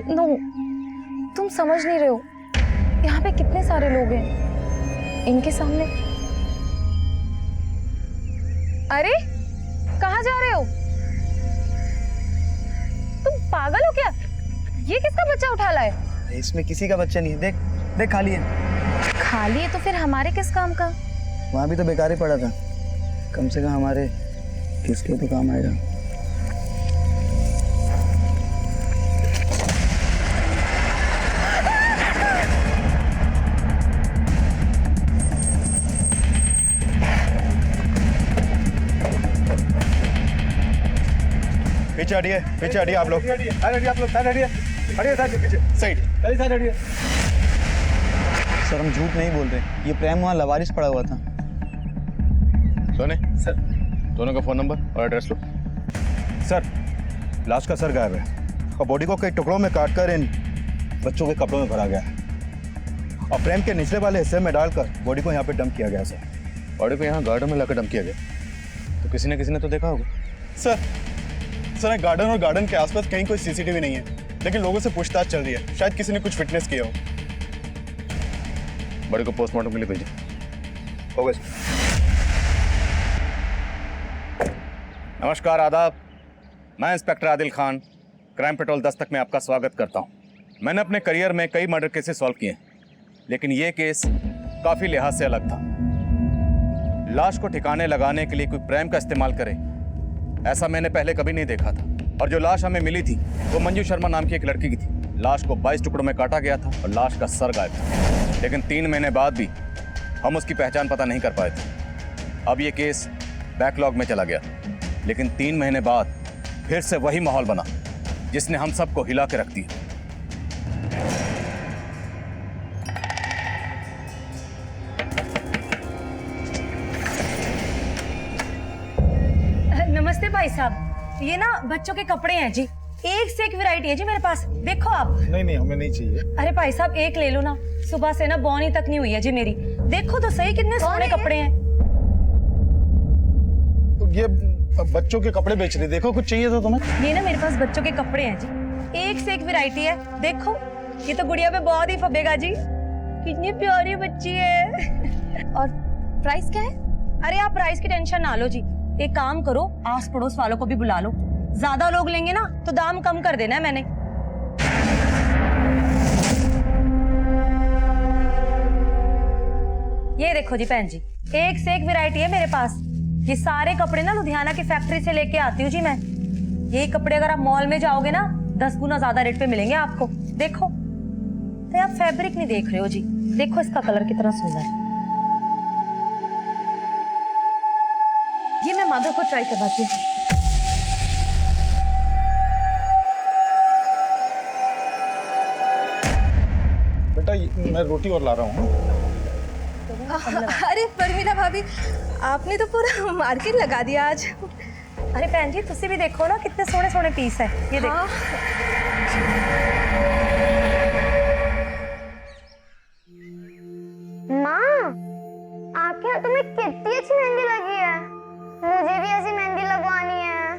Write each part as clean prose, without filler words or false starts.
No, तुम समझ नहीं रहे हो। यहाँ पे कितने सारे लोग हैं, इनके सामने। अरे कहाँ जा रहे हो? तुम पागल हो क्या? ये किसका बच्चा उठा लाए? इसमें किसी का बच्चा नहीं है। देख देख, खाली है। खाली है तो फिर हमारे किस काम का? वहाँ भी तो बेकार ही पड़ा था, कम से कम हमारे किसके तो काम आएगा। पीछे हटिए आप लोग। सर हम झूठ नहीं बोल रहे, ये प्रेम वहाँ लवारिस पड़ा हुआ था। सोने सर, दोनों का फोन नंबर और एड्रेस लो। सर, लाश का सर गायब है और बॉडी को कई टुकड़ों में काटकर इन बच्चों के कपड़ों में भरा गया है और फ्रेम के निचले वाले हिस्से में डालकर बॉडी को यहाँ पे डंप किया गया। सर, बॉडी को यहाँ गार्डन में लाकर डंप किया गया, तो किसी ने तो देखा होगा। सर गार्डन और गार्डन के आसपास कहीं कोई सीसीटीवी नहीं है, लेकिन लोगों से पूछताछ चल रही है, शायद किसी ने कुछ फिटनेस किया हो। बॉडी को पोस्टमार्टम के लिए भेजिए। हो गया। नमस्कार, आदाब। मैं inspector Adil Khan, crime petrol Dastak में आपका स्वागत करता हूं। मैंने अपने करियर में कई मर्डर केसेस सॉल्व किए, लेकिन ये केस काफ़ी लिहाज से अलग था। लाश को ठिकाने लगाने के लिए कोई प्रेम का इस्तेमाल करे, ऐसा मैंने पहले कभी नहीं देखा था। और जो लाश हमें मिली थी वो मंजू शर्मा नाम की एक लड़की की थी। लाश को 22 टुकड़ों में काटा गया था और लाश का सर गायब था, लेकिन 3 महीने बाद भी हम उसकी पहचान पता नहीं कर पाए थे। अब ये केस बैकलॉग में चला गया, लेकिन 3 महीने बाद फिर से वही माहौल बना जिसने हम सबको हिला के रख दिया। नमस्ते भाई साहब, ये ना बच्चों के कपड़े हैं जी, एक से एक वैरायटी है जी मेरे पास, देखो आप। नहीं हमें नहीं चाहिए। अरे भाई साहब एक ले लो ना, सुबह से ना बौनी तक नहीं हुई है जी मेरी, देखो तो सही कितने सोने कपड़े हैं। ये बच्चों के कपड़े बेच रहे, देखो कुछ चाहिए था तुम्हें? ये ना मेरे पास बच्चों के कपड़े हैं जी, एक से एक वैरायटी है, देखो ये तो गुड़िया पे बहुत ही फबेगा जी, कितनी प्यारी बच्ची है। और प्राइस क्या है? अरे आप प्राइस की टेंशन ना लो जी, एक काम करो, आस पड़ोस वालों को भी बुला लो, ज्यादा लोग लेंगे ना तो दाम कम कर देना है मैंने। ये देखो जी बहन जी, एक से एक वैरायटी है मेरे पास। ये सारे कपड़े ना लुधियाना की फैक्ट्री से लेके आती हूँ जी मैं। ये कपड़े अगर आप मॉल में जाओगे ना 10 गुना ज्यादा रेट पे मिलेंगे आपको। देखो तो आप फैब्रिक नहीं देख रहे हो जी, देखो इसका कलर कितना सुंदर है। ये मैं माधव को ट्राई करवाती हूँ। बेटा मैं रोटी और ला रहा हूँ। अरे परमीला भाभी, आपने तो पूरा मार्केट लगा दिया आज। अरे बहन जी तुसी भी देखो ना कितने सोने सोने पीस है, ये देखो। माँ, आपके हाथों में कितनी अच्छी मेहंदी लगी है, मुझे भी ऐसी मेहंदी लगवानी है।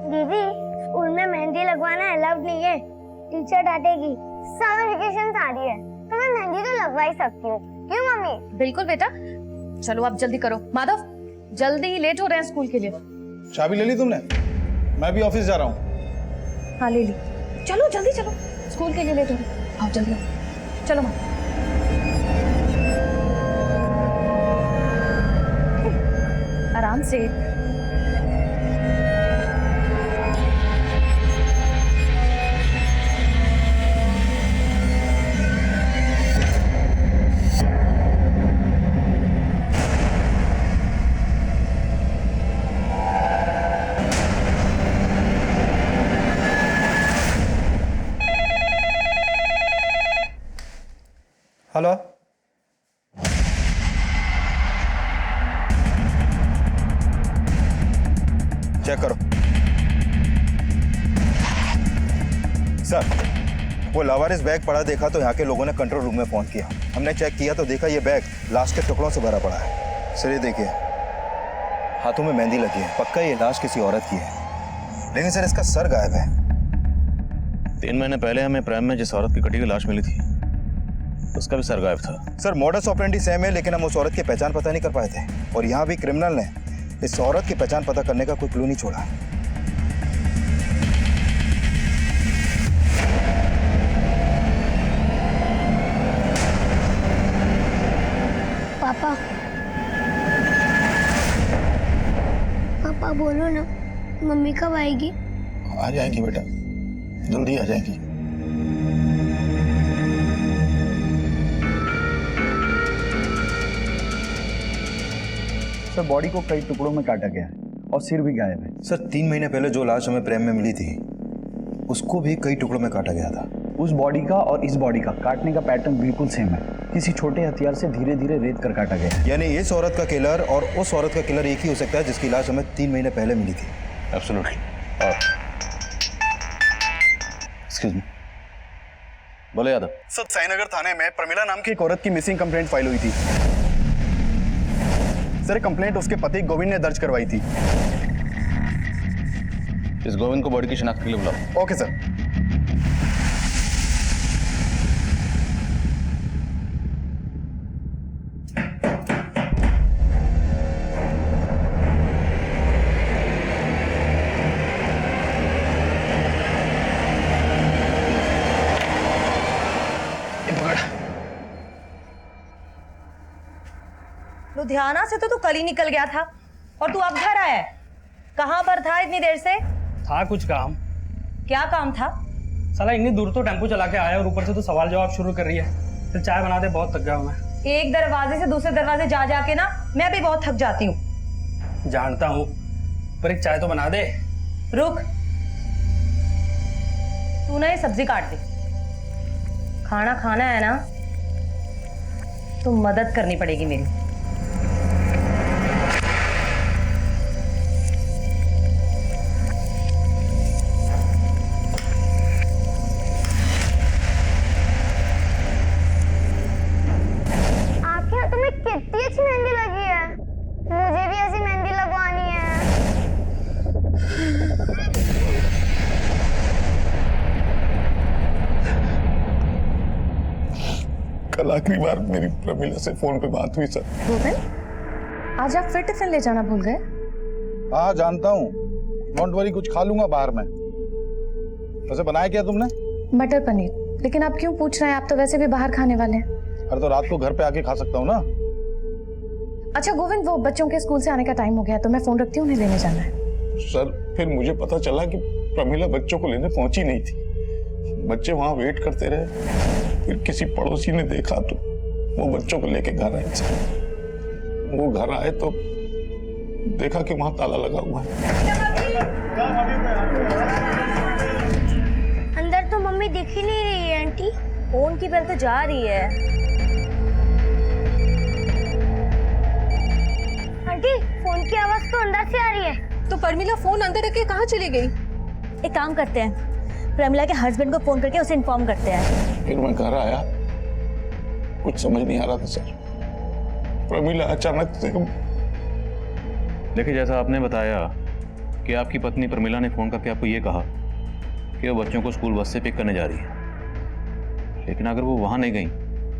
दीदी स्कूल में मेहंदी लगवाना अलाउड नहीं है, टीचर डांटेगी। समर वेकेशन आ रही है तो मैं मेहंदी तो लगवा ही सकती हूँ, क्यों मम्मी? बिल्कुल बेटा, चलो आप जल्दी करो। माधव जल्दी ही लेट हो रहे हैं स्कूल के लिए। चाबी ले ली तुमने? मैं भी ऑफिस जा रहा हूँ। हाँ ले ली, चलो जल्दी चलो, स्कूल के लिए लेट हो रहे। आओ जल्दी आओ, चलो माँ। आराम से। हेलो, चेक करो। सर, वो लावारिस बैग पड़ा देखा तो यहाँ के लोगों ने कंट्रोल रूम में फोन किया। हमने चेक किया तो देखा ये बैग लाश के टुकड़ों से भरा पड़ा है। सर ये देखिए, हाथों में मेहंदी लगी है, पक्का ये लाश किसी औरत की है। लेकिन सर इसका सर गायब है। 3 महीने पहले हमें प्रेम में जिस औरत की कटी हुई लाश मिली थी उसका भी सर गायब था। सर मॉडस ऑपरेंडी सेम है, लेकिन हम उस औरत की पहचान पता नहीं कर पाए थे। और यहाँ भी क्रिमिनल ने इस औरत की पहचान पता करने का कोई क्लू नहीं छोड़ा। पापा पापा बोलो ना, मम्मी कब आएगी? आ जाएंगी बेटा, जल्दी आ जाएंगी। सर बॉडी को कई टुकड़ों में काटा गया है और सिर भी गायब है। सर 3 महीने पहले जो लाश हमें प्रेम में मिली थी उसको भी कई टुकड़ों में काटा गया था। उस बॉडी का और इस बॉडी का काटने का पैटर्न बिल्कुल सेम है। किसी छोटे हथियार से धीरे धीरे रेत कर काटा गया है। यानी इस औरत का किलर और उस औरत का किलर एक ही हो सकता है जिसकी लाश हमें 3 महीने पहले मिली थी। एब्सोल्युटली। एक्सक्यूज मी, बोले यादव। सर साईनगर थाने में प्रमिला नाम की एक औरत की मिसिंग कंप्लेंट फाइल हुई थी। सर कंप्लेंट उसके पति गोविंद ने दर्ज करवाई थी। इस गोविंद को बॉडी की शिनाख्त के लिए बुलाओ। Okay sir. लुधियाना से तो तू कल ही निकल गया था और तू अब घर आया है। कहाँ पर था इतनी देर से? था कुछ काम। क्या काम था? साला इतनी दूर तो टेम्पो चला के आया और ऊपर से तो सवाल जवाब शुरू कर रही है। फिर चाय बना दे, बहुत थक गया हूं मैं। एक दरवाजे से दूसरे दरवाजे जा जाके ना मैं भी बहुत थक जाती हूँ। जानता हूँ, पर एक चाय तो बना दे। रुक, तू ना ये सब्जी काट दे। खाना खाना है ना तो मदद करनी पड़ेगी मेरी। कितनी अच्छी मेहंदी लगी है, मुझे भी ऐसी मेहंदी लगवानी है। कल आखिरी बार मेरी प्रमिला से फोन पे बात हुई सर। गोविंद, आज आप फिर टिफिन ले जाना भूल गए? हाँ जानता हूँ, डोंट वरी, कुछ खा लूंगा बाहर में। वैसे बनाया क्या तुमने? मटर पनीर। लेकिन आप क्यों पूछ रहे हैं? आप तो वैसे भी बाहर खाने वाले हैं। अरे तो रात को घर पे आके खा सकता हूँ ना। अच्छा गोविंद, वो बच्चों के स्कूल से आने का टाइम हो गया तो मैं फोन रखती हूँ, उन्हें लेने जाना है। सर फिर मुझे पता चला कि प्रमिला बच्चों को लेने पहुंची नहीं थी। बच्चे वहां वेट करते रहे, फिर किसी पड़ोसी ने देखा तो वो बच्चों को लेके घर आए। वो घर आए तो देखा कि वहां ताला लगा हुआ है। अंदर तो मम्मी दिख ही नहीं रही है आंटी। फोन की बेल तो जा रही है। आंटी फोन की आवाज तो अंदर से आ रही है। तो प्रमिला फोन अंदर रख के कहाँ चली गई? एक काम करते हैं, प्रमिला के हस्बैंड को फोन करके उसे इन्फॉर्म करते हैं। फिर मैं घर आया, कुछ समझ नहीं आ रहा था सर। प्रमिला अचानक से देखिए, जैसा आपने बताया कि आपकी पत्नी प्रमिला ने फोन करके आपको ये कहा कि वो बच्चों को स्कूल बस से पिक करने जा रही है, लेकिन अगर वो वहां नहीं गई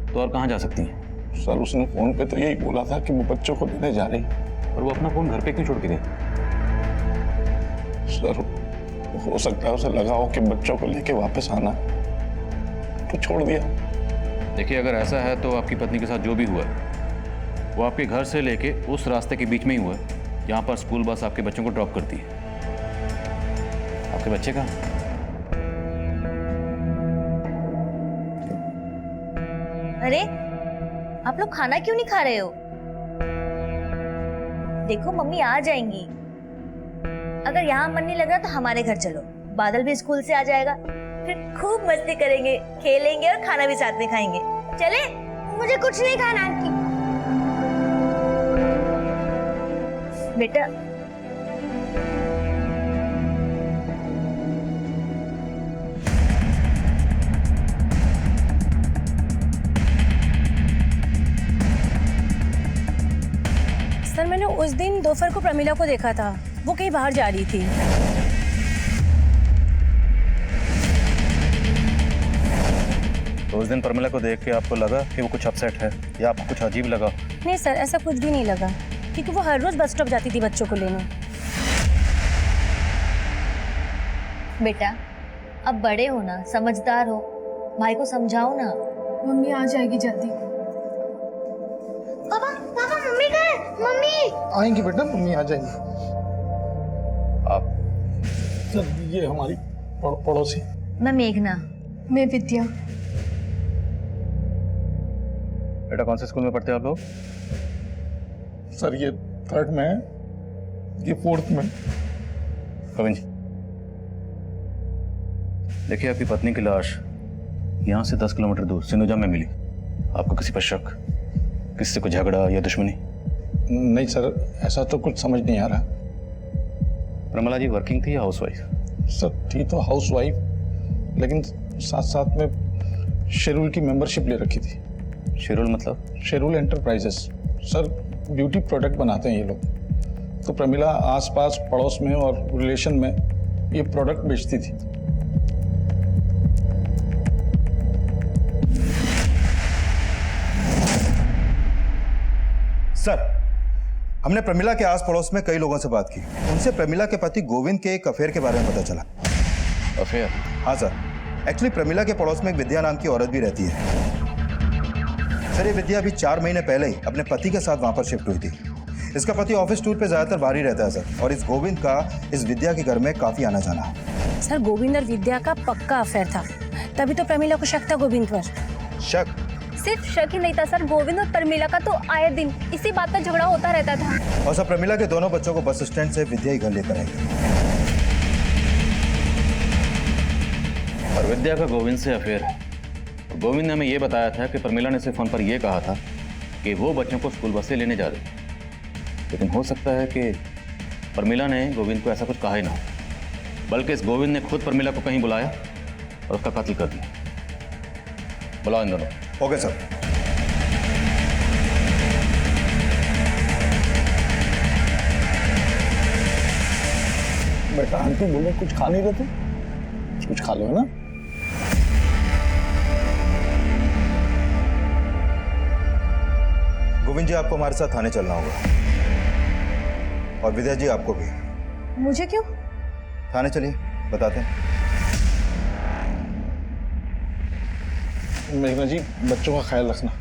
तो और कहाँ जा सकती हैं? सर उसने फोन पे तो यही बोला था कि वो बच्चों को लेने जा रही, और वो अपना फोन घर पे क्यों छोड़ के गई? सर हो सकता है उसे लगा हो कि बच्चों को लेके वापस आना, तो छोड़ दिया। देखिए, अगर ऐसा है तो आपकी पत्नी के साथ जो भी हुआ है वो आपके घर से लेके उस रास्ते के बीच में ही हुआ है जहाँ पर स्कूल बस आपके बच्चों को ड्रॉप करती है। आपके बच्चे कहाँ? अरे आप लोग खाना क्यों नहीं खा रहे हो? देखो मम्मी आ जाएंगी। अगर यहाँ मन नहीं लग रहा तो हमारे घर चलो, बादल भी स्कूल से आ जाएगा, फिर खूब मस्ती करेंगे, खेलेंगे और खाना भी साथ में खाएंगे। चले? मुझे कुछ नहीं खाना आंटी। बेटा सर मैंने उस दिन दोपहर को प्रमिला को देखा था, वो कहीं बाहर जा रही थी। उस दिन प्रमिला को देख के आपको लगा कि वो कुछ अपसेट है या आपको कुछ अजीब लगा? नहीं सर, ऐसा कुछ भी नहीं लगा, क्योंकि वो हर रोज बस स्टॉप जाती थी बच्चों को लेने। बेटा अब बड़े हो ना, समझदार हो, भाई को समझाओ ना। मम्मी आ जाएगी जल्दी। पापा पापा मम्मी कहाँ है? मम्मी आएंगी बेटा, मम्मी आ जाएंगी। आप सर ये हमारी पड़ोसी। मैं मेघना। मैं विद्या। बेटा कौन से स्कूल में पढ़ते हो आप लोग? सर ये 3rd में है, ये 4th में। गोविंद जी, देखिए आपकी पत्नी की लाश यहाँ से 10 किलोमीटर दूर सिंधुजा में मिली। आपको किसी पर शक, किसी से कोई झगड़ा या दुश्मनी? नहीं सर, ऐसा तो कुछ समझ नहीं आ रहा। प्रमिला जी वर्किंग थी या हाउसवाइफ? सर थी तो हाउसवाइफ, लेकिन साथ साथ में शेरूल की मेंबरशिप ले रखी थी। शेरूल मतलब? शेरूल एंटरप्राइजेस। सर ब्यूटी प्रोडक्ट बनाते हैं ये लोग। तो प्रमिला आसपास पड़ोस में और रिलेशन में ये प्रोडक्ट बेचती थी। सर, हमने प्रमिला के आस पड़ोस में कई लोगों से बात की। उनसे प्रमिला के पति गोविंद के एक अफेयर के बारे में पता चला। अफेयर? हाँ सर, एक्चुअली प्रमिला के पड़ोस में एक विद्या नाम की औरत भी रहती है। सर ये विद्या अभी 4 महीने पहले ही अपने पति के साथ वहां पर शिफ्ट हुई थी। इसका पति ऑफिस टूर पे ज्यादातर बाहर ही रहता है सर, और इस गोविंद का इस विद्या के घर में काफी आना जाना है। सर गोविंद और विद्या का पक्का अफेयर था, तभी तो प्रमिला को शक था गोविंद पर। शक? सिर्फ शक ही नहीं था सर, गोविंद और प्रमिला का तो आए दिन इसी बात पर झगड़ा होता रहता था। और सर प्रमिला के दोनों बच्चों को बस स्टैंड से विद्या ही घर लेकर आई। और विद्या का गोविंद से अफेयर है। गोविंद ने हमें ये बताया था कि प्रमिला ने सिर्फ फोन पर यह कहा था कि वो बच्चों को स्कूल बस से लेने जा रही, लेकिन हो सकता है कि प्रमिला ने गोविंद को ऐसा कुछ कहा ही ना हो, बल्कि इस गोविंद ने खुद प्रमिला को कहीं बुलाया और उसका कत्ल कर दिया। बुलाओ इन दोनों। Okay sir. बेटा आंटी बोले कुछ खा नहीं रहे थे, कुछ खा लो ना। गोविंद जी आपको हमारे साथ थाने चलना होगा, और विद्या जी आपको भी। मुझे क्यों? थाने चलिए, बताते हैं। मेघना जी बच्चों का ख्याल रखना।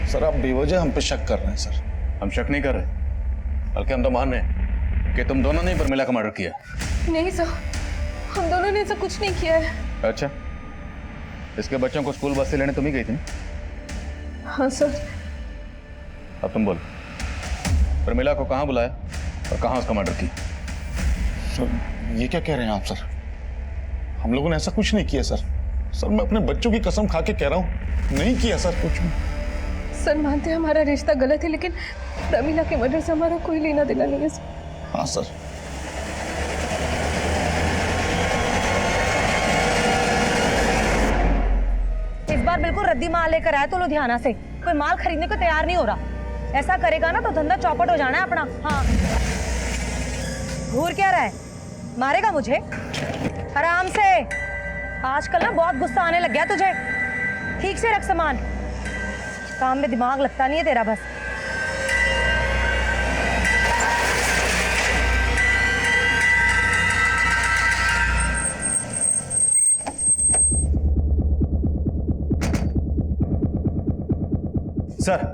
सर आप बेवजह हम पे शक कर रहे हैं सर। हम शक नहीं कर रहे, बल्कि हम तो मान रहे हैं कि तुम दोनों ने प्रमिला का मर्डर किया। नहीं सर, हम दोनों ने ऐसा कुछ नहीं किया है। अच्छा, इसके बच्चों को स्कूल बस से लेने तुम ही गई थी? हाँ सर। अब तुम बोलो, प्रमिला को कहाँ बुलाया और कहाँ उसका मर्डर किया? सर ये क्या कह रहे हैं आप सर? हम लोगों ने ऐसा कुछ नहीं किया सर। सर मैं अपने बच्चों की कसम खा के कह रहा हूँ, नहीं किया सर कुछ भी। सर मानते हैं हमारा रिश्ता गलत है, लेकिन प्रमिला के मर्डर से हमारा कोई लेना देना नहीं है सर। हाँ सर। इस बार बिल्कुल रद्दी माल लेकर आया तो लुधियाना से, कोई माल खरीदने को तैयार नहीं हो रहा। ऐसा करेगा ना तो धंधा चौपट हो जाना है अपना। हाँ घूर क्या रहा है, मारेगा मुझे? आराम से, आजकल ना बहुत गुस्सा आने लग गया तुझे। ठीक से रख सामान, काम में दिमाग लगता नहीं है तेरा बस। सर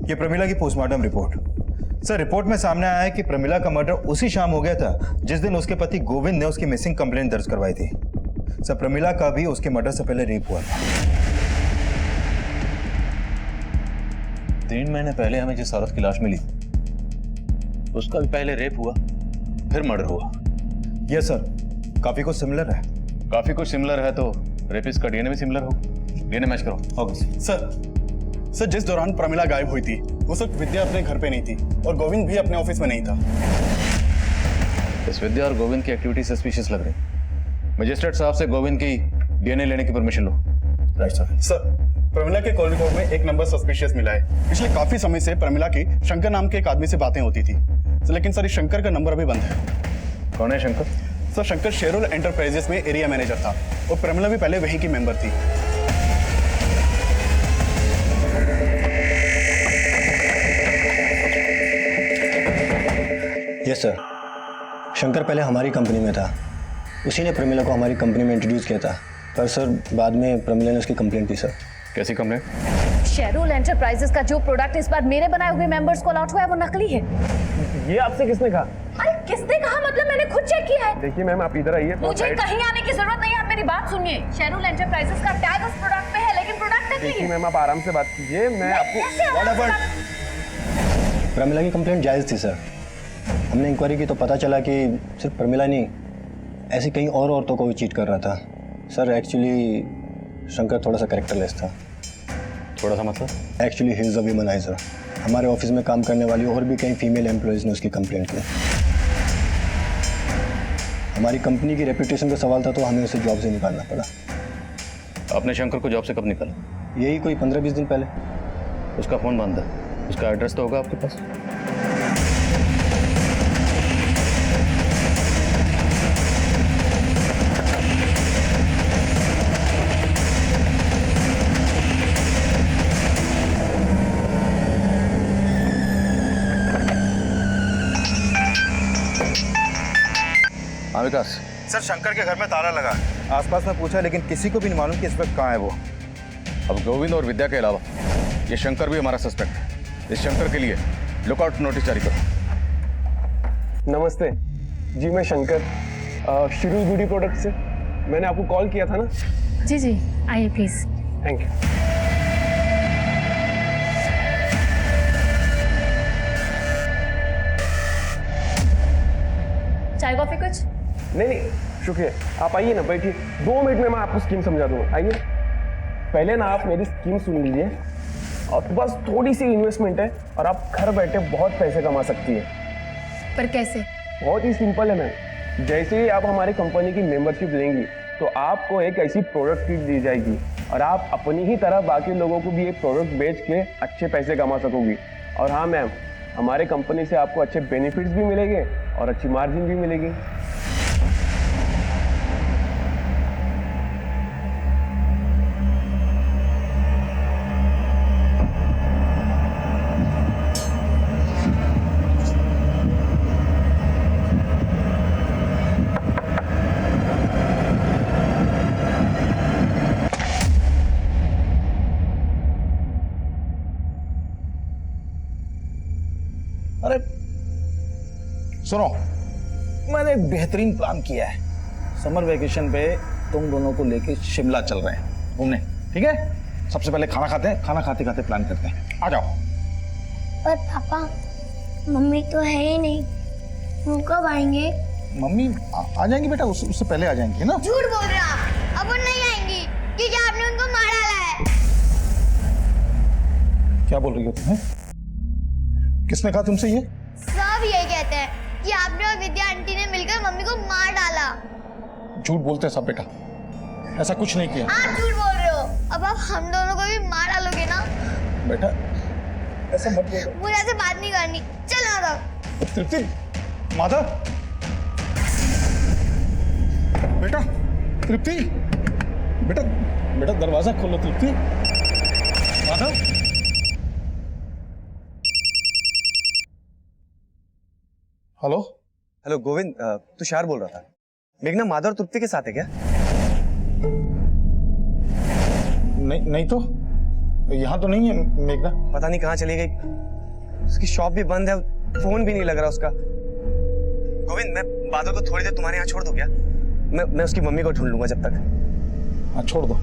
ये प्रमिला की पोस्टमार्टम रिपोर्ट। सर रिपोर्ट में सामने आया है कि प्रमिला का मर्डर उसी शाम हो गया था जिस दिन उसके पति गोविंद ने उसकी मिसिंग कंप्लेंट दर्ज करवाई थी। सर प्रमिला का भी उसके मर्डर से पहले रेप हुआ था। 3 महीने पहले हमें जिस औरत की लाश मिली उसका भी पहले रेप हुआ, फिर मर्डर हुआ। यस सर, काफी कुछ सिमिलर है। काफी कुछ सिमिलर है तो रेपिस्ट का डीएनए भी सिमिलर हो। डीएनए मैच करो। ओके सर जिस दौरान प्रमिला गायब हुई थी उस वक्त विद्या अपने घर पे नहीं थी और गोविंद भी अपने ऑफिस में नहीं था। इस विद्या और गोविंद की एक्टिविटी सस्पिशियस लग रही। मजिस्ट्रेट साहब से गोविंद की डीएनए लेने की परमिशन लो। Right sir. सर प्रमिला के कॉल रिकॉर्ड में एक नंबर सस्पिशियस मिला है। पिछले काफी समय से प्रमिला की शंकर नाम के एक आदमी से बातें होती थी। लेकिन सर इस शंकर का नंबर अभी बंद है। कौन है शंकर? सर शंकर शेरोल एंटरप्राइजेस में एरिया मैनेजर था और प्रमिला भी पहले वहीं की मेंबर थी। यस सर, शंकर पहले हमारी कंपनी में था, उसी ने प्रमिला को हमारी कंपनी में इंट्रोड्यूस किया था, पर सर बाद में प्रमिला ने उसकी कंप्लेंट दी सर। कैसी कंप्लेंट? शेरोल एंटरप्राइजेस का जो प्रोडक्ट इस बार मेरे बनाए हुए मेंबर्स को अलॉट हुआ है वो नकली है। ये आपसे किसने कहा? अरे किसने कहा मतलब, मैंने खुद चेक किया है। देखिए मैम, आप इधर आइए। मुझे कहीं आने की जरूरत नहीं है, आप मेरी बात सुनिए। शेरोल एंटरप्राइजेस का टैग उस प्रोडक्ट पे है लेकिन प्रोडक्ट नकली देखिए है। मैम, आप आराम से बात कीजिए, मैं आपको। प्रमिला की कंप्लेंट जायज़ थी सर। हमने इंक्वायरी की तो पता चला कि सिर्फ प्रमिला नहीं, ऐसी कई और औरतों को भी चीट कर रहा था। सर एक्चुअली शंकर थोड़ा सा कैरेक्टरलेस था। थोड़ा सा मतलब? Actually he is a womaniser. हमारे ऑफिस में काम करने वाली और भी कई फीमेल एम्प्लॉयज़ ने उसकी कंप्लेंट की। हमारी कंपनी की रेपुटेशन का सवाल था तो हमें उसे जॉब से निकालना पड़ा। आपने शंकर को जॉब से कब निकाला? यही कोई 15-20 दिन पहले। उसका फ़ोन बंद है, उसका एड्रेस तो होगा आपके पास? हाँ विकास। सर शंकर के घर में ताला लगा, आसपास में पूछा लेकिन किसी को भी नहीं मालूम कि इस वक्त कहाँ है वो। अब गोविंद और विद्या के अलावा ये शंकर भी हमारा सस्पेक्ट है। इस शंकर के लिए लुकआउट नोटिस जारी करो। नमस्ते जी, मैं शंकर शिरू ब्यूटी प्रोडक्ट से। मैंने आपको कॉल किया था ना? जी जी, आइए प्लीज। Thank you. चाय कॉफी कुछ? नहीं, शुक्रिया। आप आइए ना, बैठिए। 2 मिनट में मैं आपको स्कीम समझा दूंगा। आइए। पहले ना आप मेरी स्कीम सुन लीजिए, और बस थोड़ी सी इन्वेस्टमेंट है और आप घर बैठे बहुत पैसे कमा सकती है। पर कैसे? बहुत ही सिंपल है मैम। जैसे ही आप हमारी कंपनी की मेंबरशिप लेंगी तो आपको एक ऐसी प्रोडक्ट किट दी जाएगी और आप अपनी ही तरह बाकी लोगों को भी ये प्रोडक्ट बेच के अच्छे पैसे कमा सकोगी। और हाँ मैम, हमारे कंपनी से आपको अच्छे बेनिफिट्स भी मिलेंगे और अच्छी मार्जिन भी मिलेगी। अरे सुनो, मैंने एक बेहतरीन प्लान किया है। समर वेकेशन पे तुम दोनों को लेके शिमला चल रहे हैं घूमने, ठीक है? सबसे पहले खाना खाते हैं, खाना खाते खाते प्लान करते हैं। आ जाओ। पर पापा, मम्मी तो है ही नहीं, वो कब आएंगे? मम्मी आ जाएंगी बेटा, उससे पहले आ जाएंगी ना। झूठ बोल रहे आप, अब वो नहीं आएंगी क्योंकि आपने उनको मार डाला है। क्या बोल रही हो तुम्हें? किसने कहा तुमसे ये? सब यही कहते हैं कि आपने और विद्या आंटी ने मिलकर मम्मी को मार डाला। झूठ बोलते हैं सब बेटा, ऐसा कुछ नहीं किया। आप झूठ बोल रहे हो। अब आप हम दोनों को भी मार डालोगे ना? बेटा ऐसा मत बोलो। मुझे ऐसे बात नहीं करनी। चलो माधव। तृप्ति, माधव, बेटा, तृप्ति, बेटा, बेटा दरवाजा खोलो तृप्ति। माधव, हेलो। हेलो गोविंद, तुषार बोल रहा था। मेघना माधव और तृप्ति के साथ है क्या? नहीं तो यहाँ तो नहीं है मेघना। पता नहीं कहाँ चली गई। उसकी शॉप भी बंद है, फोन भी नहीं लग रहा उसका। गोविंद, मैं बादल को थोड़ी देर तुम्हारे यहाँ छोड़ दूं क्या? मैं उसकी मम्मी को ढूंढ लूंगा जब तक। हाँ छोड़ दो।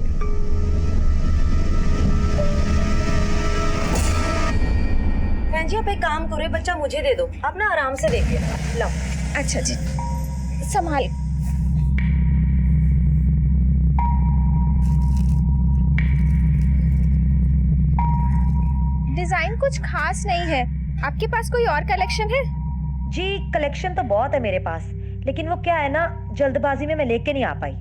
बहन जी, आप एक काम करो, ये बच्चा मुझे दे दो, आप ना आराम से देखिए। लो। अच्छा जी, संभाल। डिजाइन कुछ खास नहीं है, आपके पास कोई और कलेक्शन है? जी कलेक्शन तो बहुत है मेरे पास, लेकिन वो क्या है ना, जल्दबाजी में मैं लेके नहीं आ पाई।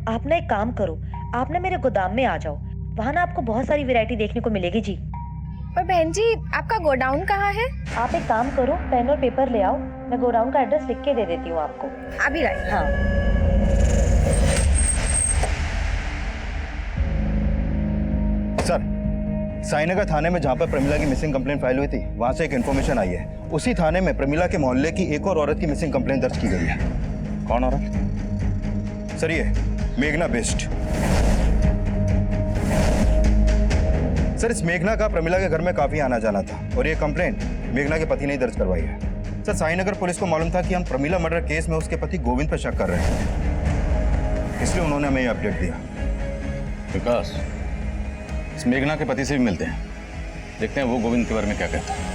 आप ना एक काम करो, आप ना मेरे गोदाम में आ जाओ, वहाँ ना आपको बहुत सारी वैरायटी देखने को मिलेगी जी। और बहन जी आपका गोडाउन कहाँ है? आप एक काम करो, पेन और पेपर ले आओ, मैं गोडाउन का एड्रेस लिख के दे देती हूँ आपको। अभी लाई। हाँ। सर, साईनगर थाने में जहाँ पर प्रमिला की मिसिंग कंप्लेंट फाइल हुई थी, वहाँ से एक इन्फॉर्मेशन आई है। उसी थाने में प्रमिला के मोहल्ले की एक और औरत की मिसिंग कंप्लेंट दर्ज की गई है। कौन औरत? सर, ये मेघना बिष्ट। सर, इस मेघना का प्रमिला के घर में काफी आना जाना था और ये कंप्लेंट मेघना के पति ने दर्ज करवाई है। सर, साईनगर पुलिस को मालूम था कि हम प्रमिला मर्डर केस में उसके पति गोविंद पर शक कर रहे हैं, इसलिए उन्होंने हमें ये अपडेट दिया। विकास, इस मेघना के पति से भी मिलते हैं, देखते हैं वो गोविंद के बारे में क्या कहता है।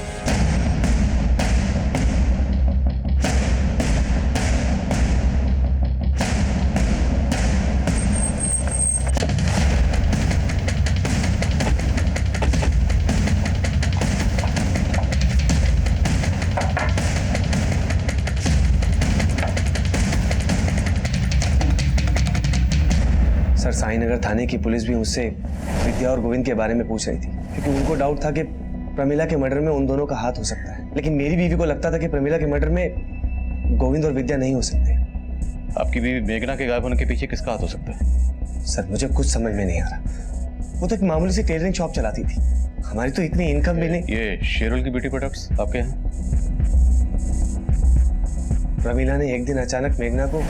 सर, साईनगर थाने की पुलिस भी मुझसे विद्या और गोविंद के बारे में पूछ रही थी, क्योंकि उनको डाउट था कि प्रमिला के मर्डर में उन दोनों का हाथ हो सकता है। लेकिन मेरी बीवी को लगता था कि प्रमिला के मर्डर में गोविंद और विद्या नहीं हो सकते। आपकी बीवी मेघना के गायब होने के पीछे किसका हाथ हो सकता है? सर, मुझे कुछ समझ में नहीं आ रहा। वो तो एक मामूली सी टेलरिंग शॉप चलाती थी, हमारी तो इतनी इनकम भी नहीं। ये शेरुल की ब्यूटी प्रोडक्ट्स आपके हैं? प्रमिला ने एक दिन अचानक मेघना को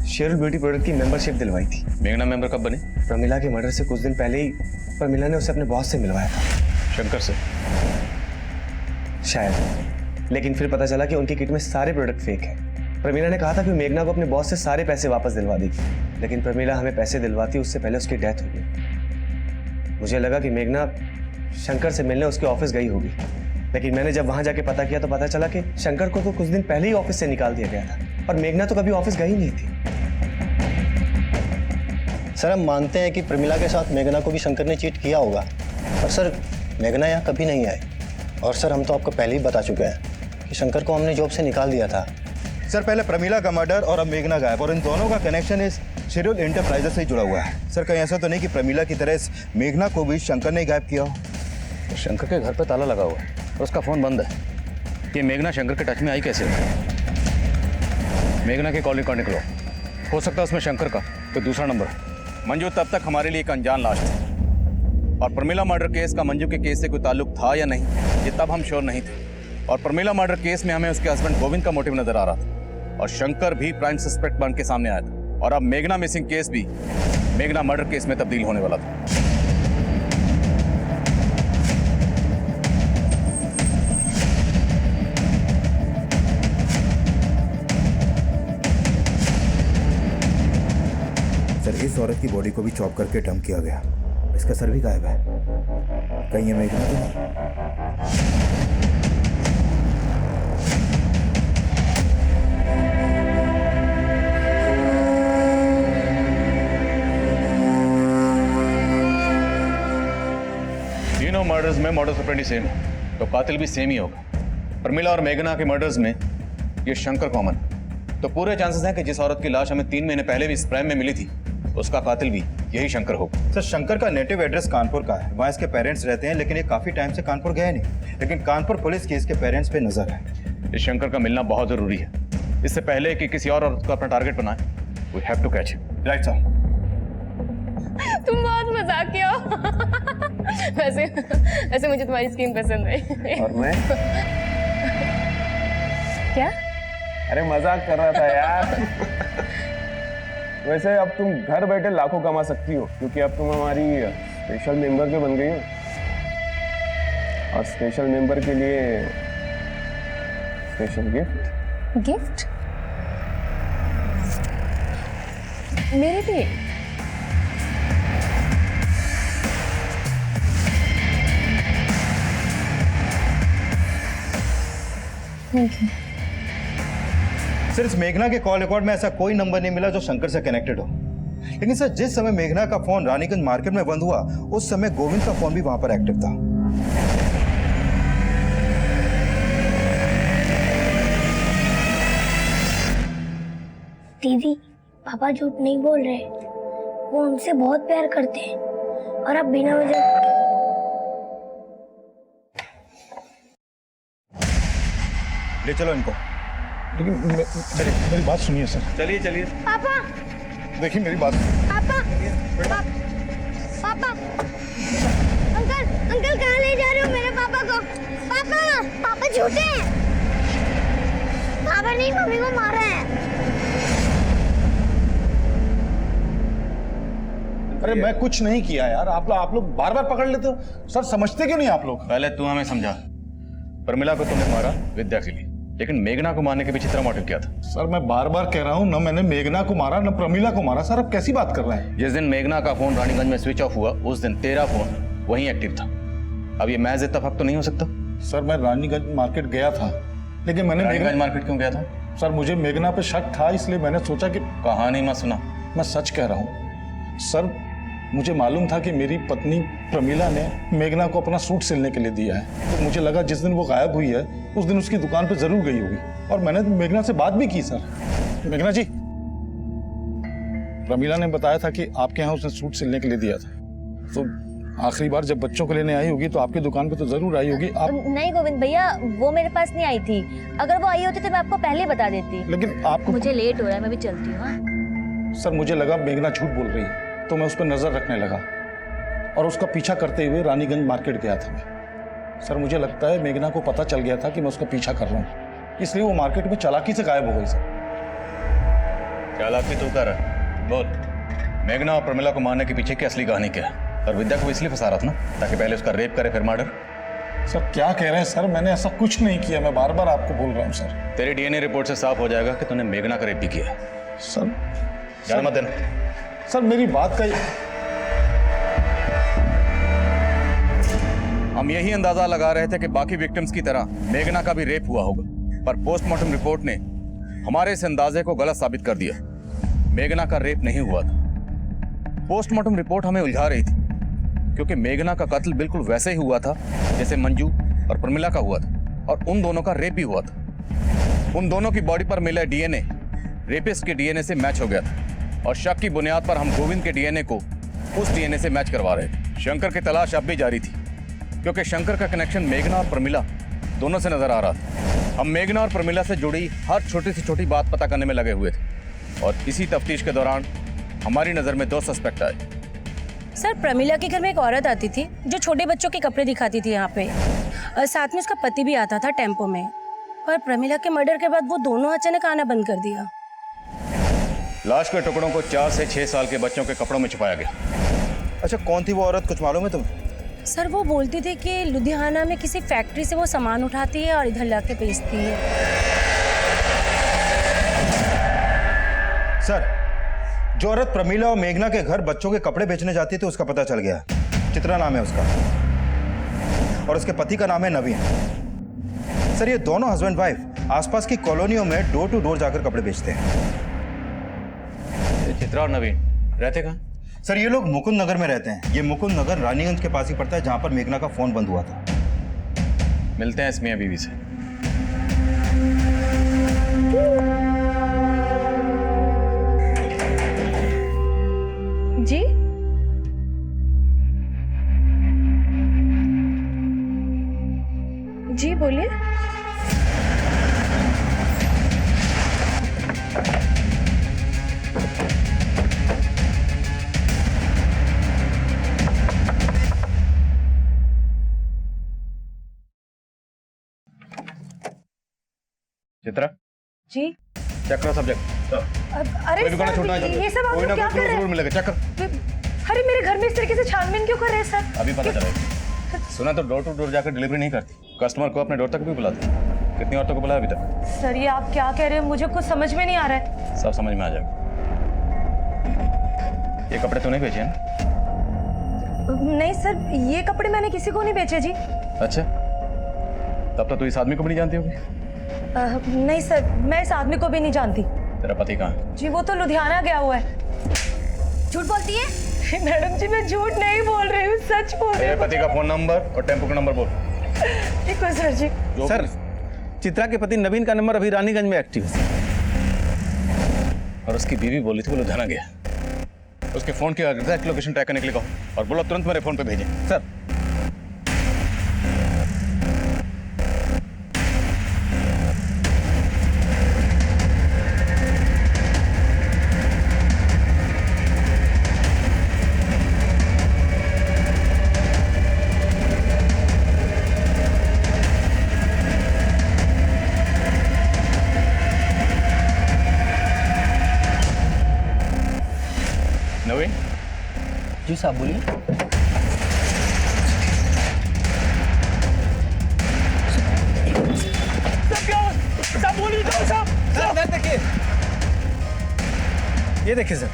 शेरुल ब्यूटी प्रोडक्ट की मेंबरशिप दिलवाई थी। मेघना मेंबर कब बनी? प्रमिला के मर्डर से कुछ दिन पहले ही प्रमिला ने उसे अपने बॉस से मिलवाया था। शंकर से? शायद, लेकिन फिर पता चला कि उनकी किट में सारे प्रोडक्ट फेक हैं। प्रमिला ने कहा था कि मेघना को अपने बॉस से सारे पैसे वापस दिलवा देगी, लेकिन प्रमिला हमें पैसे दिलवाती उससे पहले उसकी डेथ हो गई। मुझे लगा कि मेघना शंकर से मिलने उसके ऑफिस गई होगी, लेकिन मैंने जब वहां जाके पता किया तो पता चला कि शंकर को तो कुछ दिन पहले ही ऑफिस से निकाल दिया गया था और मेघना तो कभी ऑफिस गई नहीं थी। सर, हम मानते हैं कि प्रमिला के साथ मेघना को भी शंकर ने चीट किया होगा, पर सर मेघना यहाँ कभी नहीं आई। और सर, हम तो आपको पहले ही बता चुके हैं कि शंकर को हमने जॉब से निकाल दिया था। सर, पहले प्रमिला का मर्डर और अब मेघना गायब, और इन दोनों का कनेक्शन इस शेरुल एंटरप्राइजेस से ही जुड़ा हुआ है। सर, कहीं ऐसा तो नहीं कि प्रमिला की तरह इस मेघना को भी शंकर ने गायब किया हो? तो शंकर के घर पे ताला लगा हुआ है और उसका फोन बंद है। ये मेघना शंकर के टच में आई कैसे? मेघना की कॉल रिकॉर्ड निकलो, हो सकता है उसमें शंकर का कोई दूसरा नंबर। मंजू तब तक हमारे लिए एक अनजान लाश थी, और प्रमिला मर्डर केस का मंजू के केस से कोई ताल्लुक था या नहीं, ये तब हम श्योर नहीं थे। और प्रमिला मर्डर केस में हमें उसके हस्बैंड गोविंद का मोटिव नजर आ रहा था, और शंकर भी प्राइम सस्पेक्ट बन के सामने आया था। और अब मेघना मिसिंग केस भी मेघना मर्डर केस में तब्दील होने वाला था। सर, इस औरत की बॉडी को भी चॉप करके डंप किया गया, इसका सर भी गायब है। कहीं ये मेघना तो नहीं? तीनों मर्डर्स में मॉडस ऑपरेंडी सेम है, तो कातिल भी सेम ही होगा। प्रमिला और मेघना के मर्डर्स में ये शंकर कॉमन, तो पूरे चांसेस हैं कि जिस औरत की लाश हमें 3 महीने पहले भी इस प्राइम में मिली थी, उसका कातिल भी यही शंकर होगा। सर, शंकर का नेटिव एड्रेस कानपुर का है, वहाँ इसके पेरेंट्स रहते हैं, लेकिन ये काफी टाइम से कानपुर गए नहीं। लेकिन कानपुर पुलिस की इसके पेरेंट्स पे नजर है। इस शंकर का मिलना बहुत जरूरी है, इससे पहले कि किसी और औरत को अपना टारगेट बनाए। We have to catch him. Right sir. तुम बहुत मजाकिया हो। वैसे मुझे तुम्हारी स्कीम पसंद है। और मैं? क्या? अरे मजाक कर रहा था यार। वैसे अब तुम घर बैठे लाखों कमा सकती हो, क्योंकि अब तुम हमारी स्पेशल मेंबर भी बन गई हो, और स्पेशल मेंबर के लिए स्पेशल गिफ्ट। गिफ्ट? मेरे लिए? Thank you. सर, इस मेघना के कॉल रिकॉर्ड में ऐसा कोई नंबर नहीं मिला जो शंकर से कनेक्टेड हो। लेकिन सर, जिस समय मेघना का फोन रानीगंज मार्केट में बंद हुआ, उस समय गोविंद का फोन भी वहां पर एक्टिव था। दीदी, पापा झूठ नहीं बोल रहे, वो हमसे बहुत प्यार करते हैं, और अब बिना वजह ले चलो इनको। लेकिन मेरी बात सुनिए सर। चलिए चलिए। पापा देखिए मेरी बात। पापा पापा अंकल अंकल कहाँ ले जा रहे हो मेरे पापा को? पापा पापा झूठे हैं। पापा नहीं मम्मी को मारा है। अरे मैं कुछ नहीं किया यार, आप लोग बार बार पकड़ लेते हो सर। समझते क्यों नहीं आप लोग? पहले तू हमें समझा। प्रमिला को तुमने मारा विद्या के लिए, लेकिन मेघना को मारने के पीछे तेरा मोटिव क्या था? सर मैं बार बार कह रहा हूँ, न मैंने मेघना को मारा न प्रमिला को मारा। सर आप कैसी बात कर रहे हैं? जिस दिन मेघना का फोन रानीगंज में स्विच ऑफ हुआ उस दिन तेरा फोन वहीं एक्टिव था। अब ये महज इत्तेफाक तो नहीं हो सकता? सर मैं रानीगंज मार्केट गया था, लेकिन मैंने रानीगंज मार्केट क्यों गया था? सर मुझे मेघना पे शक था, इसलिए मैंने सोचा कि कहानी मत सुना। मैं सच कह रहा हूँ सर। मुझे मालूम था कि मेरी पत्नी प्रमिला ने मेघना को अपना सूट सिलने के लिए दिया है, तो मुझे लगा जिस दिन वो गायब हुई है उस दिन उसकी दुकान पे जरूर गई होगी, और मैंने मेघना से बात भी की। सर मेघना जी, प्रमिला ने बताया था कि आपके यहाँ उसने सूट सिलने के लिए दिया था, तो आखिरी बार जब बच्चों को लेने आई होगी तो आपकी दुकान पे तो जरूर आई होगी। आप नहीं गोविंद भैया, वो मेरे पास नहीं आई थी। अगर वो आई होती तो मैं आपको पहले बता देती। लेकिन आपको मुझे लेट हो रहा है, मैं भी चलती हूँ। हाँ? सर मुझे लगा मेघना झूठ बोल रही है, तो मैं उस पर नजर रखने लगा और उसका पीछा करते हुए रानीगंज मार्केट गया था मैं। सर मुझे लगता है मेघना को पता चल गया था कि मैं उसका पीछा कर रहा हूँ, इसलिए वो मार्केट में चालाकी से गायब हो गई। सर चालाकी तू कर, बोल मेघना और प्रमिला को मारने के पीछे की असली कहानी क्या है? और विद्या को इसलिए फंसा रहा था ना ताकि पहले उसका रेप करे फिर मर्डर। सर क्या कह रहे हैं सर? मैंने ऐसा कुछ नहीं किया, मैं बार बार आपको बोल रहा हूँ सर। तेरी डीएनए रिपोर्ट से साफ हो जाएगा कि तूने मेघना का रेप भी किया है। सर जान मत देना। सर मेरी बात का हम यही अंदाजा लगा रहे थे कि बाकी विक्टिम्स की तरह मेघना का भी रेप हुआ होगा, पर पोस्टमार्टम रिपोर्ट ने हमारे इस अंदाजे को गलत साबित कर दिया। मेघना का रेप नहीं हुआ था। पोस्टमार्टम रिपोर्ट हमें उलझा रही थी क्योंकि मेघना का कत्ल बिल्कुल वैसे ही हुआ था जैसे मंजू और प्रमिला का हुआ था, और उन दोनों का रेप भी हुआ था। उन दोनों की बॉडी पर मिला डीएनए रेपिस्ट के डीएनए से मैच हो गया था, और शक की बुनियाद पर हम गोविंद के डीएनए को उस डीएनए से मैच करवा रहे थे। शंकर की तलाश अब भी जारी थी क्योंकि शंकर का कनेक्शन मेघना और प्रमिला दोनों से नजर आ रहा था। हम मेघना और प्रमिला से जुड़ी हर छोटी से छोटी बात पता करने में लगे हुए थे, और इसी तफ्तीश के दौरान हमारी नजर में 2 सस्पेक्ट आए। सर प्रमिला के घर में एक औरत आती थी जो छोटे बच्चों के कपड़े दिखाती थी यहाँ पे, और साथ में उसका पति भी आता था टेम्पो में। पर प्रमिला के मर्डर के बाद वो दोनों अचानक आना बंद कर दिया। लाश के टुकड़ों को 4 से 6 साल के बच्चों के कपड़ों में छुपाया गया। अच्छा कौन थी वो औरत, कुछ मालूम है तुम्हें? सर वो बोलती थी कि लुधियाना में किसी फैक्ट्री से वो सामान उठाती है और इधर लाके बेचती है। सर जो औरत प्रमिला और मेघना के घर बच्चों के कपड़े बेचने जाती थी उसका पता चल गया। चित्रा नाम है उसका, और उसके पति का नाम है नवीन। सर ये दोनों हस्बैंड वाइफ आसपास की कॉलोनियों में डोर टू डोर जाकर कपड़े बेचते हैं। चित्रा और नवीन रहते कहाँ? सर ये लोग मुकुंद नगर में रहते हैं। ये मुकुंद नगर रानीगंज के पास ही पड़ता है जहां पर मेघना का फोन बंद हुआ था। मिलते हैं इस मियां बीवी से। जी जी बोलिए। चित्रा जी चेक करो सब्जेक्ट। अरे कोई भी गाना छोड़ना है ये सब आप कोई ना क्या कोई कर रहे जरूर मिलेगा। चेक कर। हैं? अरे मेरे घर में इस तरीके से छानबीन क्यों कर रहे हैं सर? अभी पता चलेगा। सुना तो डोर टू डोर जाकर डिलीवरी नहीं करती, कस्टमर को अपने डोर तक भी बुलाती। कितनी औरतों को बुलाया अभी तक? सर ये आप क्या कह रहे हैं, मुझे कुछ समझ में नहीं आ रहा है। सब समझ में आ जाएगा। ये कपड़े तूने बेचे हैं ना? नहीं सर, ये कपड़े मैंने किसी को नहीं बेचे जी। अच्छा, तब तो तू इस आदमी को भी नहीं जानती होगी। नहीं सर, मैं इस आदमी को भी नहीं जानती। तेरा पति कहाँ है? जी वो तो लुधियाना गया हुआ है। झूठ बोलती है? मैडम जी मैं झूठ नहीं बोल रही हूँ, सच बोल रही तेरे हूँ। पति का फोन नंबर और टेम्पो का नंबर बोल। ठीक है सर जी। सर चित्रा के पति नवीन का नंबर अभी रानीगंज में एक्टिव है, और उसकी बीवी बोली थी वो लुधियाना गया। उसके फोन की एग्जैक्ट लोकेशन ट्रैक करने के लिए कहो और बोलो तुरंत मेरे फोन पे भेजें। सर। जी साहब बोलिए। साहब बोलिए साहब। सर देखिए, ये देखिए सर।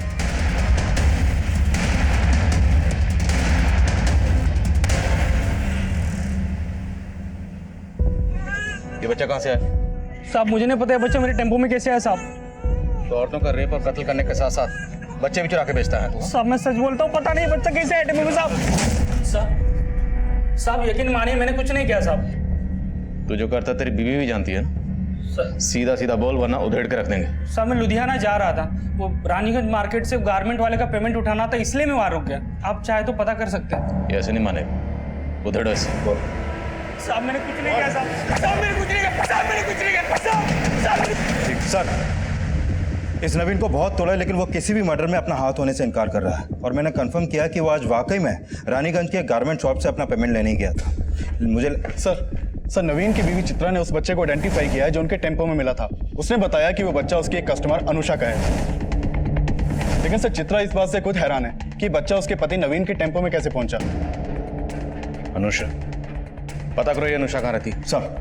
ये बच्चा कहाँ से आया? साहब मुझे नहीं पता है बच्चा मेरे टेम्पो में कैसे आया साहब। तो औरतों का रेप और कत्ल करने के साथ साथ बच्चे भी चुरा के बेचता है तू? साहब मैं सच बोलता हूँ, पता नहीं बच्चा कैसे आया टेम्पो में साहब। साहब यकीन मानिए मैंने कुछ नहीं किया साहब। तू जो करता तेरी बीवी भी जानती है ना? सीधा सीधा बोल वरना उधेड़ के रख देंगे। साहब मैं लुधियाना जा रहा था, वो रानीगंज मार्केट से गारमेंट वाले का पेमेंट उठाना था, इसलिए मैं वहां रुक गया। आप चाहे तो पता कर सकते हैं। ये ऐसे नहीं मानेगा, उधेड़ो ऐसे बोल। साहब मैंने कुछ नहीं किया साहब। साहब मैंने कुछ नहीं किया। साहब मैंने कुछ नहीं किया। साहब सर, इस नवीन को बहुत तोड़ा, लेकिन वो किसी भी मर्डर में अपना हाथ होने से इनकार कर रहा है। और मैंने कंफर्म किया कि वो आज वाकई में रानीगंज के गारमेंट शॉप से अपना पेमेंट लेने गया था। मुझे सर नवीन की बीवी चित्रा ने उस बच्चे को आइडेंटिफाई किया है जो उनके टेम्पो में मिला था। उसने बताया कि वो बच्चा उसकी एक कस्टमर अनुषा का है। लेकिन सर चित्रा इस बात से खुद हैरान है कि बच्चा उसके पति नवीन के टेम्पो में कैसे पहुंचा। अनुषा, पता करो ये अनुषा कहाँ रहती? सर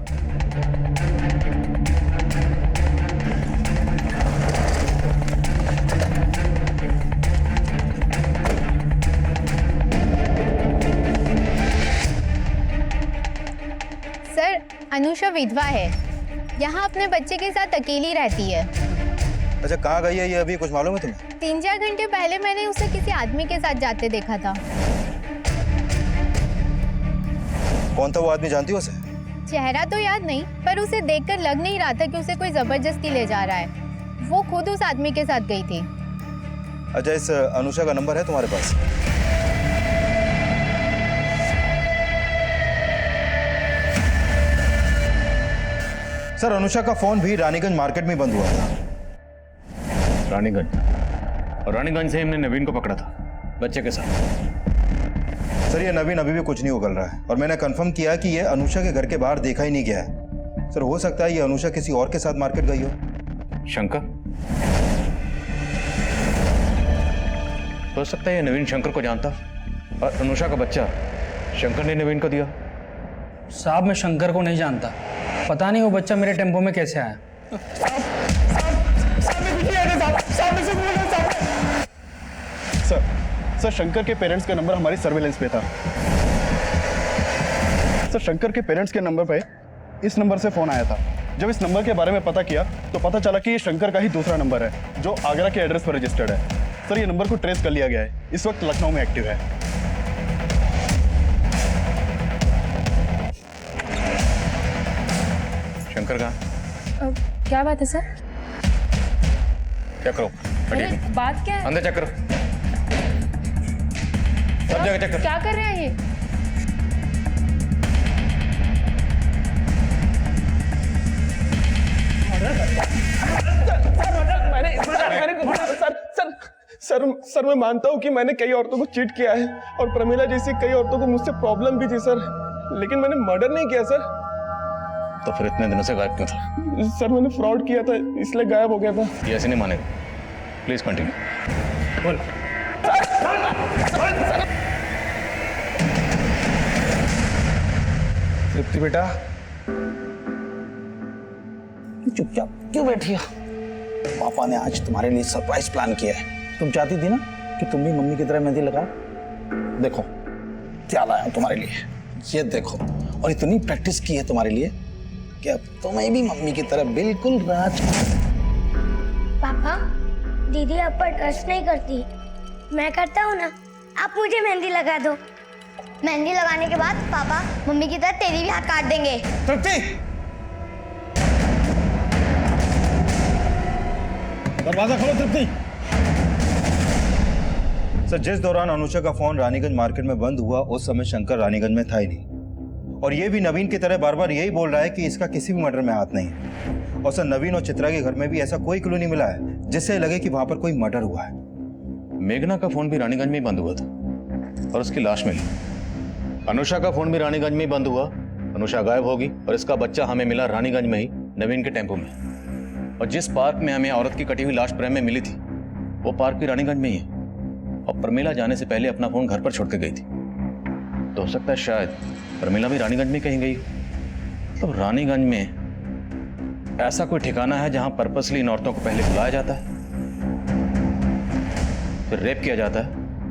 अनुषा विधवा है, यहाँ अपने बच्चे के साथ अकेली रहती है। अच्छा, कहाँ गई है ये? अभी कुछ मालूम है तुम्हें? 3-4 घंटे पहले मैंने उसे किसी आदमी के साथ जाते देखा था। कौन था वो आदमी, जानती हो उसे? चेहरा तो याद नहीं, पर उसे देखकर लग नहीं रहा था कि उसे कोई जबरदस्ती ले जा रहा है। वो खुद उस आदमी के साथ गई थी। अच्छा, इस अनुषा का नंबर है तुम्हारे पास? सर, अनुषा का फोन भी रानीगंज मार्केट में बंद हुआ था। रानीगंज? और रानीगंज से हमने नवीन को पकड़ा था बच्चे के साथ। सर, ये नवीन अभी भी कुछ नहीं उगल रहा है और मैंने कंफर्म किया कि ये अनुषा के घर के बाहर देखा ही नहीं गया है। सर, हो सकता है ये अनुषा किसी और के साथ मार्केट गई हो। शंकर? हो सकता है ये नवीन शंकर को जानता और अनुषा का बच्चा शंकर ने नवीन को दिया। साहब मैं शंकर को नहीं जानता, पता नहीं वो बच्चा मेरे टेम्पो में कैसे आया। सर शंकर के पेरेंट्स का नंबर हमारी सर्वेलेंस पे था। सर शंकर के पेरेंट्स के नंबर पे इस नंबर से फोन आया था। जब इस नंबर के बारे में पता किया तो पता चला कि ये शंकर का ही दूसरा नंबर है जो आगरा के एड्रेस पर रजिस्टर्ड है। सर ये नंबर को ट्रेस कर लिया गया है, इस वक्त लखनऊ में एक्टिव है। शंकर कहाँ? क्या बात है सर? चेक करो। बात क्या है? अंदर चेक करो, सब जगह चेक करो। क्या कर रहे हैं ये? सर मैं मानता हूँ कि मैंने कई औरतों को चीट किया है और प्रमिला जैसी कई औरतों को मुझसे प्रॉब्लम भी थी सर, लेकिन मैंने मर्डर नहीं किया सर। तो फिर इतने दिनों से गायब क्यों था? सर मैंने फ्रॉड किया था इसलिए गायब हो गया था। ये ऐसे नहीं मानेगा, प्लीज कंटिन्यू। बोल। तृप्ति बेटा, चुपचाप क्यों बैठी हो? पापा ने आज तुम्हारे लिए सरप्राइज प्लान किया है। तुम चाहती थी ना कि तुम भी मम्मी की तरह मेहंदी लगाओ। देखो क्या लाया हूं तुम्हारे लिए, ये देखो। और इतनी प्रैक्टिस की है तुम्हारे लिए कि अब तुम्हें भी मम्मी की तरह बिल्कुल राज। पापा, दीदी आप पर ट्रस्ट नहीं करती, मैं करता हूँ ना। आप मुझे मेहंदी लगा दो। मेहंदी लगाने के बाद पापा मम्मी की तरह तेरी भी हाथ काट देंगे। तृप्ति, दरवाजा खोलो। तृप्ति। सर, जिस दौरान अनुषा का फोन रानीगंज मार्केट में बंद हुआ उस समय शंकर रानीगंज में था ही नहीं। और ये भी नवीन की तरह बार बार यही बोल रहा है कि इसका किसी भी मर्डर में हाथ नहीं है। और सर, नवीन और चित्रा के घर में भी ऐसा कोई क्लू नहीं मिला है जिससे लगे कि वहां पर कोई मर्डर हुआ है। मेघना का फोन भी रानीगंज में ही बंद हुआ था और उसकी लाश मिली। अनुषा का फोन भी रानीगंज में ही बंद हुआ, अनुषा गायब होगी और इसका बच्चा हमें मिला रानीगंज में ही, नवीन के टेम्पो में। और जिस पार्क में हमें औरत की कटी हुई लाश प्रेम में मिली थी वो पार्क भी रानीगंज में ही है। और प्रमीला जाने से पहले अपना फोन घर पर छोड़ के गई थी। तो हो सकता है शायद प्रमीला भी रानीगंज में कहीं गई हो। मतलब रानीगंज में ऐसा कोई ठिकाना है जहां पर्पसली इन औरतों को पहले बुलाया जाता है, फिर रेप किया जाता है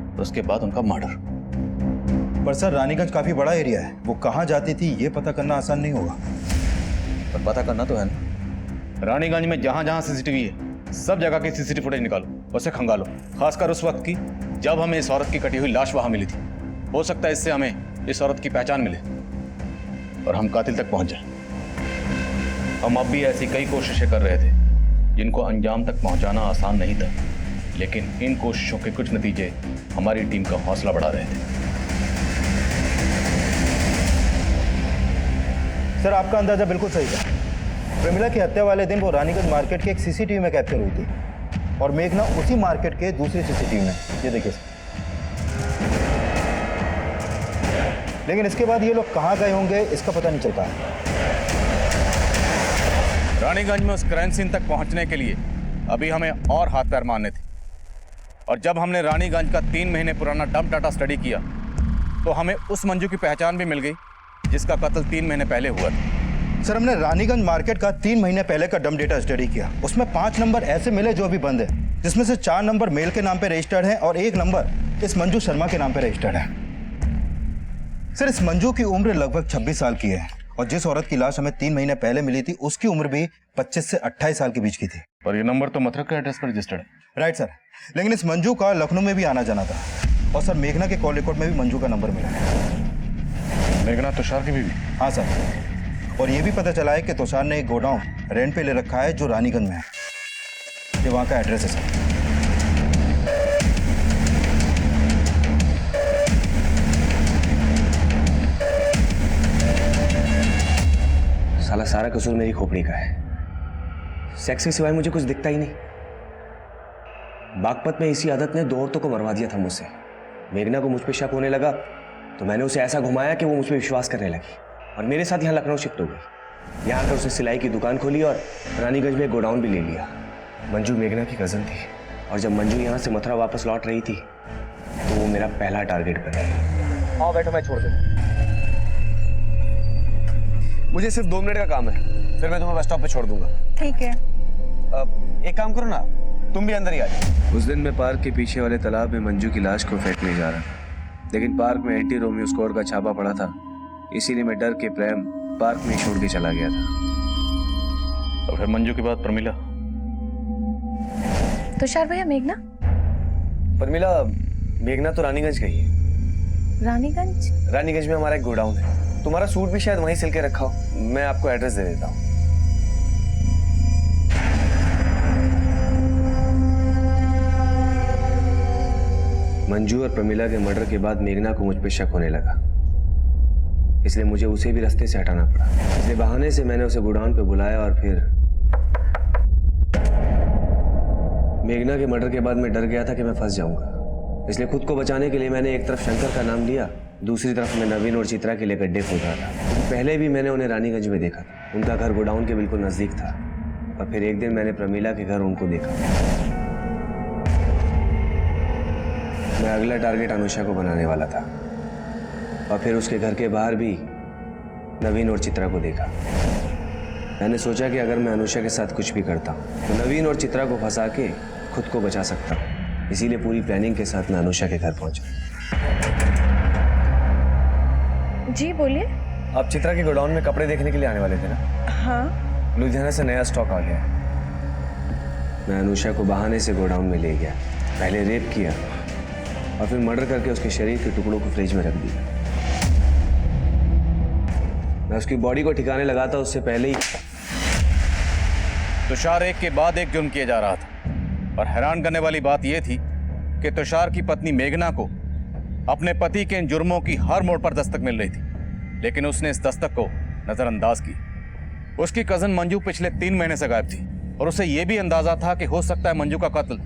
और उसके बाद उनका मर्डर। पर सर रानीगंज काफी बड़ा एरिया है, वो कहाँ जाती थी ये पता करना आसान नहीं होगा। पर पता करना तो है ना। रानीगंज में जहां जहां सीसीटीवी है सब जगह की सीसीटीवी फुटेज निकालो, उसे खंगालो, खासकर उस वक्त की जब हमें इस औरत की कटी हुई लाश वहां मिली थी। हो सकता है इससे हमें इस औरत की पहचान मिले और हम कातिल तक पहुंच जाए। हम अब भी ऐसी कई कोशिशें कर रहे थे जिनको अंजाम तक पहुंचाना आसान नहीं था, लेकिन इन कोशिशों के कुछ नतीजे हमारी टीम का हौसला बढ़ा रहे थे। सर आपका अंदाजा बिल्कुल सही था। प्रमिला की हत्या वाले दिन वो रानीगंज मार्केट के एक सीसीटीवी में कैप्चर हुई थी और मेघना उसी मार्केट के दूसरे सीसीटीवी में। ये देखिए सर। लेकिन इसके बाद ये लोग कहाँ गए होंगे इसका पता नहीं चल पाया। रानीगंज में उस क्राइम सीन तक पहुंचने के लिए अभी हमें और हाथ पैर मारने थे, और जब हमने रानीगंज का 3 महीने पुराना डंप डाटा स्टडी किया तो हमें उस मंजू की पहचान भी मिल गई जिसका कत्ल 3 महीने पहले हुआ था। सर हमने रानीगंज मार्केट का 3 महीने पहले का डंप डेटा स्टडी किया। उसमें 5 नंबर ऐसे मिले जो अभी बंद है, जिसमें से 4 नंबर मेल के नाम पे रजिस्टर्ड है और 1 नंबर इस मंजू शर्मा के नाम पे रजिस्टर्ड है। सर इस मंजू की उम्र लगभग 26 साल की है और जिस औरत की लाश हमें 3 महीने पहले मिली थी उसकी उम्र भी 25 से 28 साल के बीच की थी। और ये नंबर तो मथुरा के एड्रेस पर रजिस्टर्ड है। राइट सर, लेकिन इस मंजू का लखनऊ में भी आना जाना था और सर मेघना के कॉल रिकॉर्ड में भी मंजू का नंबर मिला है। मेघना तुषार की बीवी? हाँ सर, और ये भी पता चला है कि तुषार ने एक गोडाउन रेंट पे ले रखा है जो रानीगंज में है। ये वहाँ का एड्रेस है सर। साला सारा कसूर मेरी खोपड़ी का है। सेक्स के सिवाय मुझे कुछ दिखता ही नहीं। बागपत में इसी आदत ने 2 औरतों को मरवा दिया था मुझसे। मेघना को मुझ पे शक होने लगा तो मैंने उसे ऐसा घुमाया कि वो मुझ पे विश्वास करने लगी और मेरे साथ यहाँ लखनऊ शिफ्ट हो गई। यहाँ आकर उसने सिलाई की दुकान खोली और रानीगंज में एक गोडाउन भी ले लिया। मंजू मेघना की कजन थी और जब मंजू यहाँ से मथुरा वापस लौट रही थी तो वो मेरा पहला टारगेट बन। आओ बैठो, मैं छोड़ दूँ। मुझे सिर्फ 2 मिनट का काम है, फिर मैं तुम्हें बस स्टॉप पे छोड़ दूंगा। ठीक है। एक काम करो ना, तुम भी अंदर ही आ जाओ। उस दिन मैं पार्क के पीछे वाले तालाब में मंजू की लाश को फेंकने जा रहा था, लेकिन पार्क में एंटी रोमियो स्क्वाड का छापा पड़ा था, इसीलिए मैं डर के प्रेम पार्क में छोड़ के चला गया था। तो फिर मंजू के बाद प्रमिला? तुषार भैया मेघना? प्रमिला, मेघना तो रानीगंज गई है। रानीगंज? रानीगंज में हमारा एक गोडाउन है, तुम्हारा सूट भी शायद वहीं सिल के रखा हो। मैं आपको एड्रेस दे देता हूँ। मंजू और प्रमिला के मर्डर के बाद मेघना को मुझ पे शक होने लगा, इसलिए मुझे उसे भी रास्ते से हटाना पड़ा। इसलिए बहाने से मैंने उसे गोडाउन पे बुलाया और फिर मेघना के मर्डर के बाद मैं डर गया था कि मैं फंस जाऊंगा, इसलिए खुद को बचाने के लिए मैंने एक तरफ शंकर का नाम लिया, दूसरी तरफ मैं नवीन और चित्रा के लिए गड्ढे खोद रहा था। क्योंकि पहले भी मैंने उन्हें रानीगंज में देखा था, उनका घर गोडाउन के बिल्कुल नजदीक था, और फिर एक दिन मैंने प्रमिला के घर उनको देखा। मैं अगला टारगेट अनुषा को बनाने वाला था और फिर उसके घर के बाहर भी नवीन और चित्रा को देखा। मैंने सोचा कि अगर मैं अनुषा के साथ कुछ भी करता हूँ तो नवीन और चित्रा को फंसा के खुद को बचा सकता हूँ, इसीलिए पूरी प्लानिंग के साथ मैं अनुषा के घर पहुंचा। जी बोलिए। आप चित्रा के गोडाउन में कपड़े देखने के लिए आने वाले थे ना? हाँ। लुधियाना से नया स्टॉक आ गया। मैं अनुषा को बहाने से गोडाउन में ले गया, पहले रेप किया और फिर मर्डर करके उसके शरीर के टुकड़ों को फ्रिज में रख दिया। मैं उसकी बॉडी को ठिकाने लगाता उससे पहले ही तुषार एक के बाद एक जुर्म किए जा रहा था, और हैरान करने वाली बात यह थी कि तुषार की पत्नी मेघना को अपने पति के इन जुर्मों की हर मोड़ पर दस्तक मिल रही थी, लेकिन उसने इस दस्तक को नजरअंदाज किया। उसकी कजन मंजू पिछले 3 महीने से गायब थी और उसे यह भी अंदाजा था कि हो सकता है मंजू का कत्ल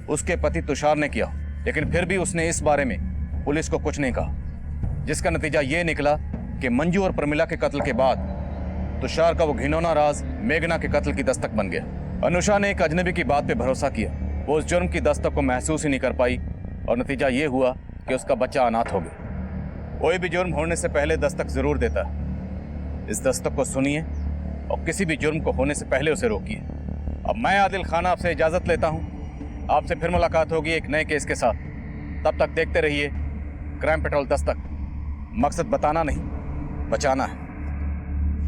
उसके पति तुषार ने किया, लेकिन फिर भी उसने इस बारे में पुलिस को कुछ नहीं कहा, जिसका नतीजा ये निकला कि मंजू और प्रमिला के कत्ल के बाद तुषार का वो घिनौना राज मेघना के कत्ल की दस्तक बन गया। अनुषा ने एक अजनबी की बात पे भरोसा किया, वो उस जुर्म की दस्तक को महसूस ही नहीं कर पाई और नतीजा ये हुआ कि उसका बच्चा अनाथ हो गया। कोई भी जुर्म होने से पहले दस्तक जरूर देता है। इस दस्तक को सुनिए और किसी भी जुर्म को होने से पहले उसे रोकिए। अब मैं आदिल खान आपसे इजाजत लेता हूँ। आपसे फिर मुलाकात होगी एक नए केस के साथ। तब तक देखते रहिए क्राइम पेट्रोल दस्तक। मकसद बताना नहीं, बचाना है।